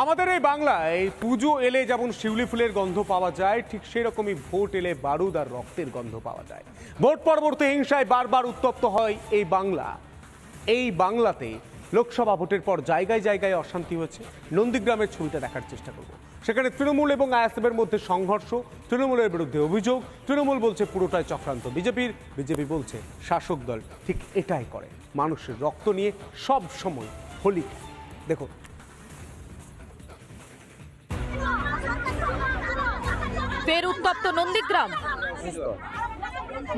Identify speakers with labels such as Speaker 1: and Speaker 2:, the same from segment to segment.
Speaker 1: আমাদের এই বাংলায় পুজো এলে যেমন শিউলি ফুলের গন্ধ পাওয়া যায়, ঠিক সেরকমই ভোট এলে বারুদ আর রক্তের গন্ধ পাওয়া যায়। ভোট পরবর্তী হিংসায় বারবার উত্তপ্ত হয় এই বাংলা। এই বাংলাতে লোকসভা ভোটের পর জায়গায় জায়গায় অশান্তি হয়েছে। নন্দীগ্রামের ছবিটা দেখার চেষ্টা করব। সেখানে তৃণমূল এবং আইএসএফের মধ্যে সংঘর্ষ, তৃণমূলের বিরুদ্ধে অভিযোগ। তৃণমূল বলছে পুরোটাই চক্রান্ত বিজেপি বলছে শাসক দল ঠিক এটাই করে, মানুষের রক্ত নিয়ে সব সময় হোলি। দেখো,
Speaker 2: ফের উত্তপ্ত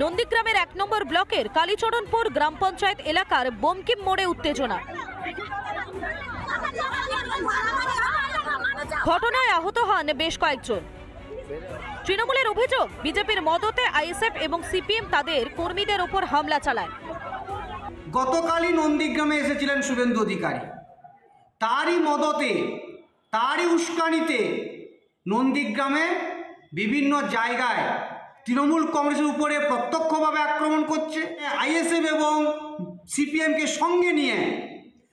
Speaker 2: নন্দীগ্রামের ১ নম্বর ব্লকের কালীচরণপুর গ্রাম পঞ্চায়েত এলাকার বঙ্কিম মোড়ে উত্তেজনা। ঘটনায় আহত হন বেশ কয়েকজন। তৃণমূলের অভিযোগ, বিজেপির মদতে আইএসএফ এবং সিপিএম তাদের কর্মীদের ওপর হামলা চালায়।
Speaker 3: গতকালই নন্দীগ্রামে এসেছিলেন শুভেন্দু অধিকারী, তারই মদতে, তারই উস্কানিতে নন্দীগ্রামে বিভিন্ন জায়গায় তৃণমূল কংগ্রেসের উপরে প্রত্যক্ষভাবে আক্রমণ করছে। আইএসএফ এবং সিপিএমকে সঙ্গে নিয়ে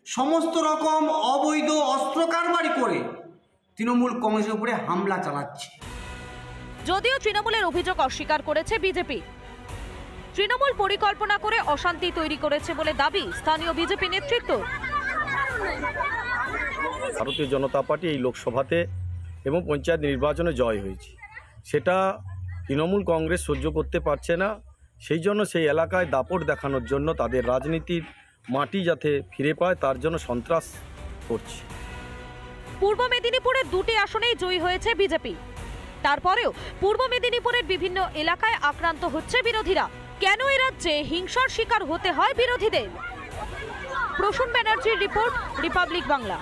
Speaker 3: সমস্ত রকম অবৈধ অস্ত্র কারবারি করে তৃণমূল কংগ্রেসের উপরে হামলা চালাচ্ছে।
Speaker 2: যদিও তৃণমূলের অভিযোগ অস্বীকার করেছে বিজেপি। তৃণমূল পরিকল্পনা করে অশান্তি তৈরি করেছে বলে দাবি স্থানীয় বিজেপি নেতৃত্ব।
Speaker 4: ভারতীয় জনতা পার্টি এই লোকসভাতে এবং পঞ্চায়েত নির্বাচনে জয় হয়েছে, সেটা তৃণমূল কংগ্রেস সহ্য করতে পারছে না। সেই জন্য সেই এলাকায় দাপট দেখানোর জন্য, তাদের রাজনীতির মাটি যাতে ফিরে পায় তার জন্য সন্ত্রাস করছে।
Speaker 2: পূর্ব মেদিনীপুরের 2টি আসনেই জয়ী হয়েছে বিজেপি। তারপরেও পূর্ব মেদিনীপুরের বিভিন্ন এলাকায় আক্রান্ত হচ্ছে বিরোধীরা। কেন এ রাজ্যে হিংসার শিকার হতে হয় বিরোধীদের? প্রসূন ব্যানার্জির রিপোর্ট, রিপাবলিক বাংলা।